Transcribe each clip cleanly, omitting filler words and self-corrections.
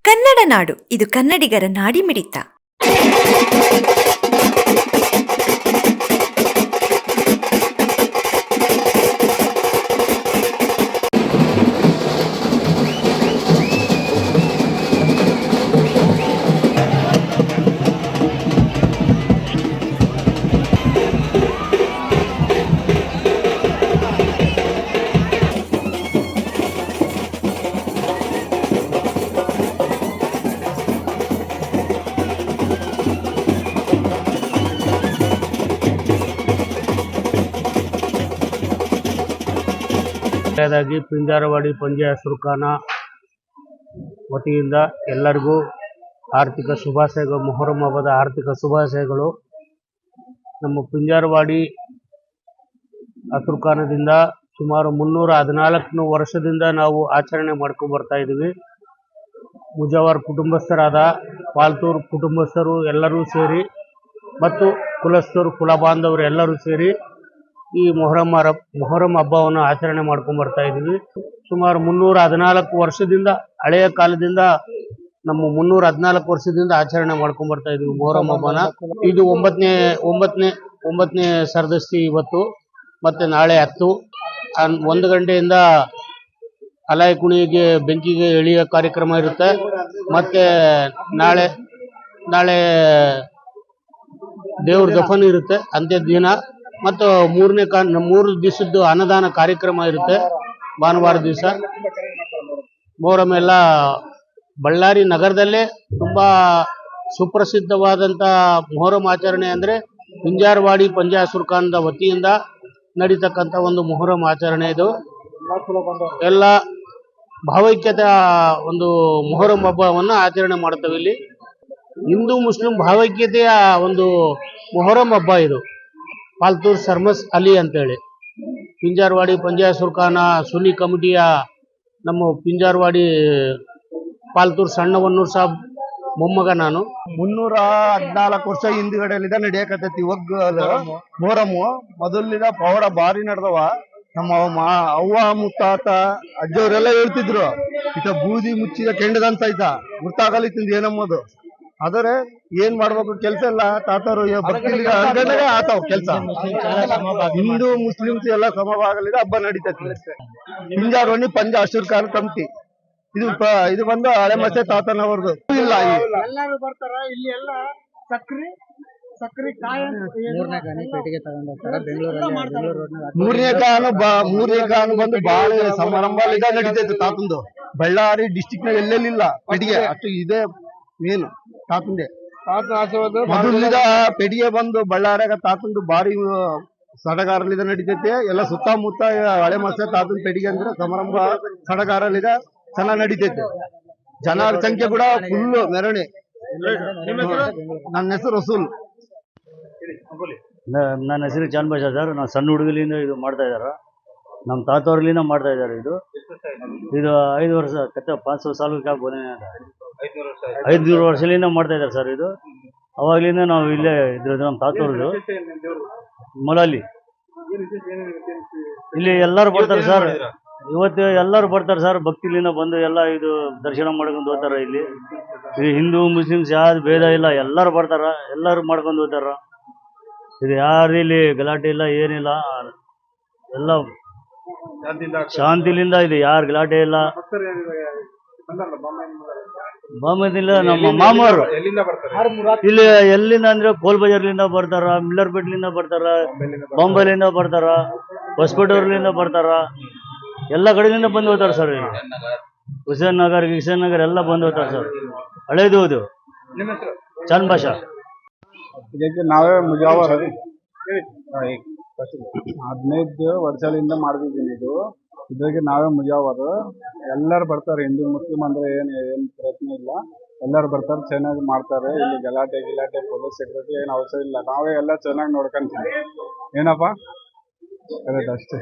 ಕನ್ನಡ ನಾಡು, ಇದು ಕನ್ನಡಿಗರ ನಾಡಿಮಿಡಿತ. ಪಿಂಜಾರವಾಡಿ ಪಂಜೆ ಸುರ್ಖಾನ ವತಿಯಿಂದ ಎಲ್ಲರಿಗೂ ಆರ್ಥಿಕ ಶುಭಾಶಯಗಳು. ಮೊಹರಂ ಹಬ್ಬದ ಆರ್ಥಿಕ ಶುಭಾಶಯಗಳು. ನಮ್ಮ ಪಿಂಜಾರವಾಡಿ ಅಸುರ್ಖಾನದಿಂದ ಸುಮಾರು 314 ವರ್ಷದಿಂದ ನಾವು ಆಚರಣೆ ಮಾಡ್ಕೊಂಡು ಬರ್ತಾ ಇದ್ದೀವಿ. ಮುಜಾವರ್ ಕುಟುಂಬಸ್ಥರಾದ ಪಾಲ್ತೂರ್ ಕುಟುಂಬಸ್ಥರು ಎಲ್ಲರೂ ಸೇರಿ ಮತ್ತು ಕುಲಸ್ಥರು ಕುಲ ಬಾಂಧವರು ಎಲ್ಲರೂ ಸೇರಿ ಈ ಮೊಹರಂ ಹಬ್ಬವನ್ನು ಆಚರಣೆ ಮಾಡ್ಕೊಂಡು ಬರ್ತಾ ಇದ್ದೀವಿ. ಸುಮಾರು 314 ವರ್ಷದಿಂದ, ಹಳೆಯ ಕಾಲದಿಂದ ನಮ್ಮ 314 ವರ್ಷದಿಂದ ಆಚರಣೆ ಮಾಡ್ಕೊಂಡು ಬರ್ತಾ ಇದ್ದೀವಿ ಮೊಹರಂ ಹಬ್ಬನ. ಇದು ಒಂಬತ್ತನೇ ಸರ್ದಸ್ತಿ ಇವತ್ತು. ಮತ್ತೆ ನಾಳೆ 1 ಗಂಟೆಯಿಂದ ಅಲಾಯಿ ಕುಣಿಗೆ ಬೆಂಕಿಗೆ ಎಳೆಯುವ ಕಾರ್ಯಕ್ರಮ ಇರುತ್ತೆ. ಮತ್ತೆ ನಾಳೆ ದೇವ್ರ ದಫನ್ ಇರುತ್ತೆ ಅಂತ್ಯದ ದಿನ. ಮತ್ತು 3 ದಿವಸದ್ದು ಅನ್ನದಾನ ಕಾರ್ಯಕ್ರಮ ಇರುತ್ತೆ ಭಾನುವಾರ ದಿವಸ. ಮೊಹರಂ ಎಲ್ಲ ಬಳ್ಳಾರಿ ನಗರದಲ್ಲೇ ತುಂಬಾ ಸುಪ್ರಸಿದ್ಧವಾದಂಥ ಮೊಹರಂ ಆಚರಣೆ ಅಂದರೆ ಪಿಂಜಾರವಾಡಿ ಪಂಜೆ ಸುರ್ಖಾನದ ವತಿಯಿಂದ ನಡೀತಕ್ಕಂಥ ಒಂದು ಮೊಹರಂ ಆಚರಣೆ. ಇದು ಎಲ್ಲ ಭಾವೈಕ್ಯತೆಯ ಒಂದು ಮೊಹರಂ ಹಬ್ಬವನ್ನು ಆಚರಣೆ ಮಾಡ್ತೇವೆ. ಇಲ್ಲಿ ಹಿಂದೂ ಮುಸ್ಲಿಂ ಭಾವೈಕ್ಯತೆಯ ಒಂದು ಮೊಹರಂ ಹಬ್ಬ ಇದು. ಪಾಲ್ತೂರ್ ಸರ್ಮಸ್ ಅಲಿ ಅಂತೇಳಿ ಪಿಂಜಾರವಾಡಿ ಪಂಜೆ ಸುರ್ಖಾನ ಸುನ್ನಿ ಕಮಿಟಿಯ ನಮ್ಮ ಪಿಂಜಾರವಾಡಿ ಪಾಲ್ತೂರ್ ಸಣ್ಣವನ್ನೂರ್ ಸಾಬ್ ಮೊಮ್ಮಗ ನಾನು. 314 ವರ್ಷ ಹಿಂದ್ಗಡೆಲಿದ ನಡೆಯಕತ್ತೈತಿ ಮೊಹರಮ್ಮು. ಮೊದಲಿನ ಪವಾಡ ಭಾರಿ ನಡೆದವ. ನಮ್ಮ ಅವ್ವ ಮುತ್ತಾತ ಅಜ್ಜವರೆಲ್ಲ ಹೇಳ್ತಿದ್ರು, ಈತ ಬೂದಿ ಮುಚ್ಚಿದ ಕೆಂಡದಂತ ಐತ ಗೊತ್ತಾಗಲಿತ್ತಿಂದ ಏನಮ್ಮದು. ಆದರೆ ಏನ್ ಮಾಡ್ಬೇಕು ಕೆಲ್ಸ ಎಲ್ಲ ತಾತರು ಆತಾವ್ ಕೆಲ್ಸ. ಹಿಂದೂ ಮುಸ್ಲಿಮ್ಸ್ ಎಲ್ಲ ಸಮವಾಗಲಿದೆ, ಹಬ್ಬ ನಡೀತೈತಿ. ಪಿಂಜಾರವಾಡಿ ಪಂಜೆ ಸುರ್ಖಾನ ಕಮಿಟಿ ಇದು ಬಂದು ಹಳೆ ಮಸೆ ತಾತನವರ್ದು. ಇಲ್ಲ ಎಲ್ಲರೂ ಬರ್ತಾರ ಇಲ್ಲಿ ಎಲ್ಲ ಸಕ್ರಿ ಮೂರನೇ ಕಾನು ಬಂದು ಬಾಳ ಸಮಾರಂಭ ನಡೀತೈತಿ ತಾತಂದು. ಬಳ್ಳಾರಿ ಡಿಸ್ಟಿಕ್ ನಾಗ ಎಲ್ಲೆಲ್ಲಿಲ್ಲ ಪೆಟ್ಟಿಗೆ ಅಷ್ಟು ಇದೆ ಮೇನು ತಾತಂದೆ. ಮೊದಲಿದ ಪೆಟ್ಟಿಗೆ ಬಂದು ಬಳ್ಳಾರಿಯಾಗ ತಾತಂದು ಭಾರಿ ಸಡಗಾರಲಿದ ನಡೀತೈತಿ. ಎಲ್ಲ ಸುತ್ತಮುತ್ತ ಹಳೆ ಮಸೆ ತಾತನ ಪೆಟ್ಟಿಗೆ ಅಂದ್ರೆ ಸಮಾರಂಭ ಸಡಗಾರಲಿದ ಚೆನ್ನಾಗ್ ನಡೀತೈತಿ. ಜನರ ಸಂಖ್ಯೆ ಕೂಡ ಫುಲ್ ಮೆರಣಿ. ನನ್ನ ಹೆಸರು ರಸೂಲ್. ನನ್ನ ಹೆಸರು ಚಾನ್ ಬಾಷಾ ಸರ್. ನಾವು ಸಣ್ಣ ಹುಡುಗಲಿಂದ ಇದು ಮಾಡ್ತಾ ಇದಾರ. ನಮ್ಮ ತಾತವ್ರಲಿಂದ ಮಾಡ್ತಾ ಇದ್ದಾರೆ. ಇದು 5 ವರ್ಷ 500 ಸಾಲು ಕ್ಯಾ ಬೋನೆ 500 ವರ್ಷದಿಂದ ಮಾಡ್ತಾ ಇದ್ದಾರೆ ಸರ್. ಇದು ಅವಾಗ್ಲಿಂದ ನಾವು ಇಲ್ಲೇ ಇದ್ರದ್ದು. ನಮ್ಮ ತಾತವ್ರದ್ದು ಮೊಳಲಿ. ಇಲ್ಲಿ ಎಲ್ಲರೂ ಬರ್ತಾರೆ ಸರ್. ಇವತ್ತು ಎಲ್ಲರೂ ಬರ್ತಾರೆ ಸರ್. ಭಕ್ತಿಲಿಂದ ಬಂದು ಎಲ್ಲ ಇದು ದರ್ಶನ ಮಾಡ್ಕೊಂಡು ಹೋಗ್ತಾರ. ಇಲ್ಲಿ ಹಿಂದೂ ಮುಸ್ಲಿಮ್ಸ್ ಯಾವ್ದು ಭೇದ ಇಲ್ಲ, ಎಲ್ಲರೂ ಬರ್ತಾರ, ಎಲ್ಲರೂ ಮಾಡ್ಕೊಂಡು ಹೋಗ್ತಾರ. ಇದು ಯಾರು ಇಲ್ಲಿ ಗಲಾಟೆ ಇಲ್ಲ, ಏನಿಲ್ಲ, ಎಲ್ಲ ಶಾಂತಿಲಿಂದ ಇದೆ. ಯಾರು ಗಲಾಟೆ ಇಲ್ಲ. ಬಾಂಬೆದಿಂದ ನಮ್ಮ ಮಾಮೂರು ಇಲ್ಲಿ ಎಲ್ಲಿಂದ ಅಂದ್ರೆ ಕೋಲ್ ಬಜಾರ್ಲಿಂದ ಬರ್ತಾರ, ಮಿಲ್ಲರ್ಪೇಟ್ಲಿಂದ ಬರ್ತಾರ, ಬಾಂಬೆಲಿಂದ ಬರ್ತಾರ, ಹೊಸಪೇಟೂರ್ಲಿಂದ ಬರ್ತಾರ. ಎಲ್ಲ ಕಡೆಯಿಂದ ಬಂದು ಹೋಗ್ತಾರೆ ಸರ್. ಹುಸೇನ್ ನಗರ್ ಎಲ್ಲ ಬಂದು ಹೋಗ್ತಾರೆ ಸರ್. ಹಳೇದು ಇದು ಚಾನ್ ಬಾಷಾ. ಇದಕ್ಕೆ ನಾವೇ ಮುಜಾವರ್ 15 ವರ್ಷದಿಂದ ಮಾಡ್ತಿದ್ದೀನಿ. ಇದ್ರಾಗೆ ನಾವೇ ಮುಜಾವರ್. ಎಲ್ಲರೂ ಬರ್ತಾರೆ. ಹಿಂದೂ ಮುಸ್ಲಿಂ ಅಂದ್ರೆ ಏನು ಪ್ರಯತ್ನ ಇಲ್ಲ, ಎಲ್ಲರೂ ಬರ್ತಾರೆ, ಚೆನ್ನಾಗಿ ಮಾಡ್ತಾರೆ. ಇಲ್ಲಿ ಗಲಾಟೆ ಪೊಲೀಸ್ ಸೆಕ್ಯೂರಿಟಿ ಏನು ಅವಶ್ಯ ಇಲ್ಲ. ನಾವೇ ಎಲ್ಲ ಚೆನ್ನಾಗಿ ನೋಡ್ಕೊಂತೀವಿ. ಏನಪ್ಪಾ ಕರೆಕ್ಟ್ ಅಷ್ಟೇ.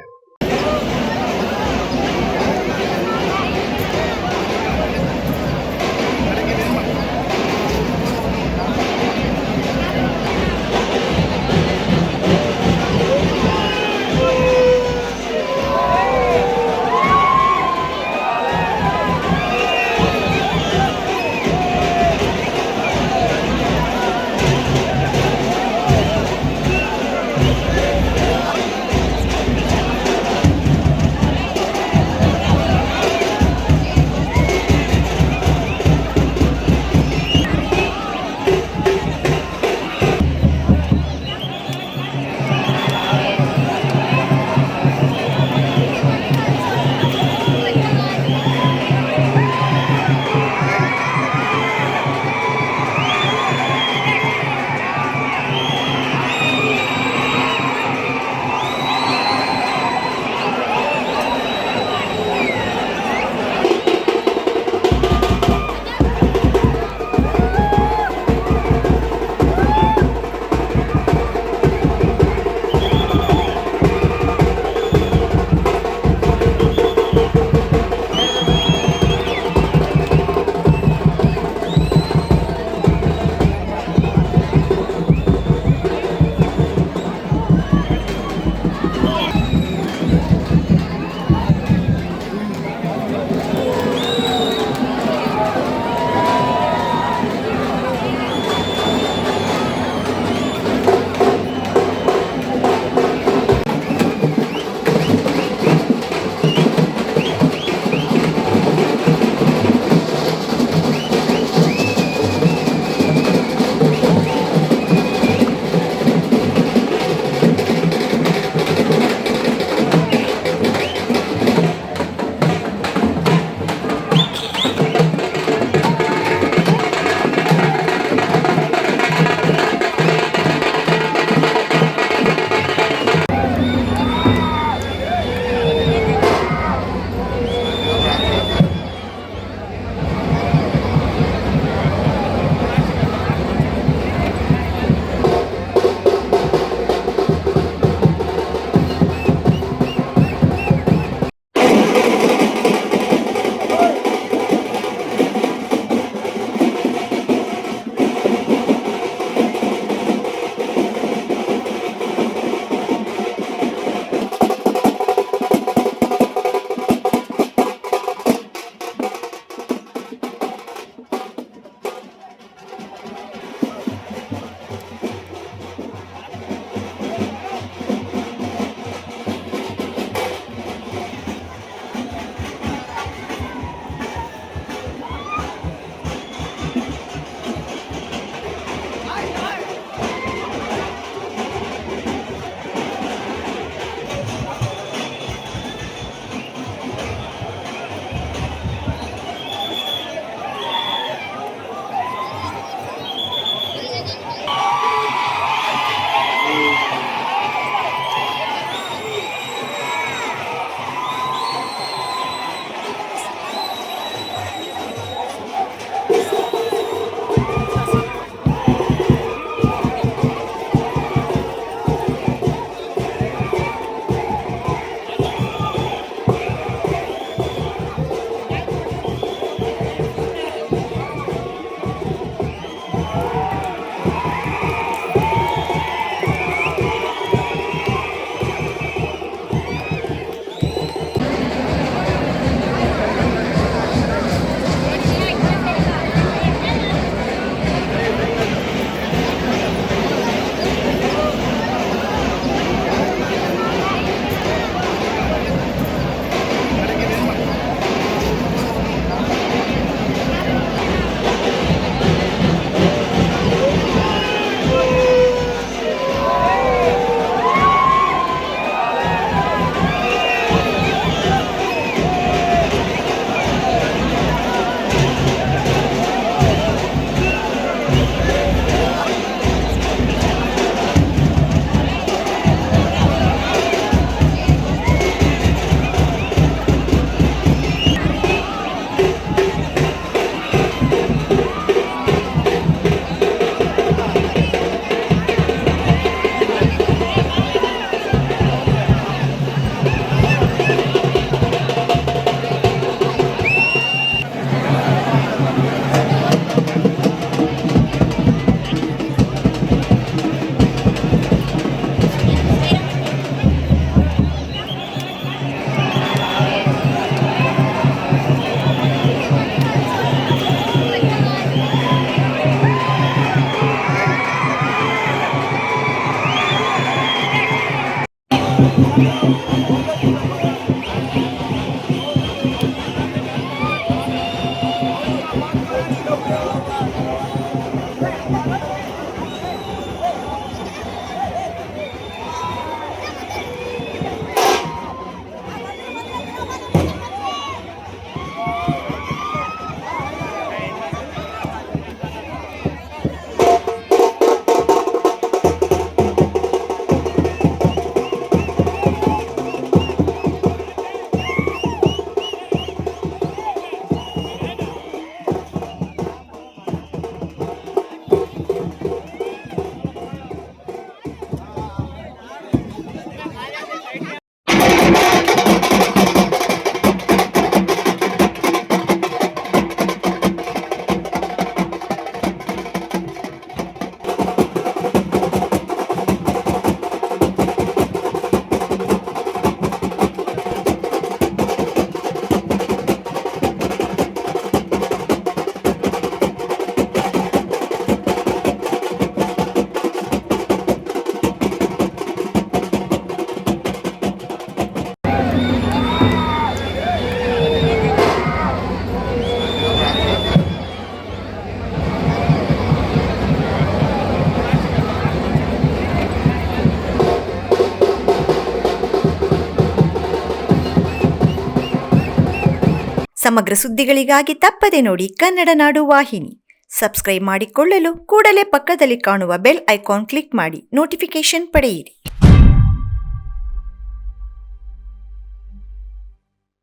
ಸಮಗ್ರ ಸುದ್ದಿಗಳಿಗಾಗಿ ತಪ್ಪದೆ ನೋಡಿ ಕನ್ನಡ ನಾಡು ವಾಹಿನಿ. ಸಬ್ಸ್ಕ್ರೈಬ್ ಮಾಡಿಕೊಳ್ಳಲು ಕೂಡಲೇ ಪಕ್ಕದಲ್ಲಿ ಕಾಣುವ ಬೆಲ್ ಐಕಾನ್ ಕ್ಲಿಕ್ ಮಾಡಿ ನೋಟಿಫಿಕೇಶನ್ ಪಡೆಯಿರಿ.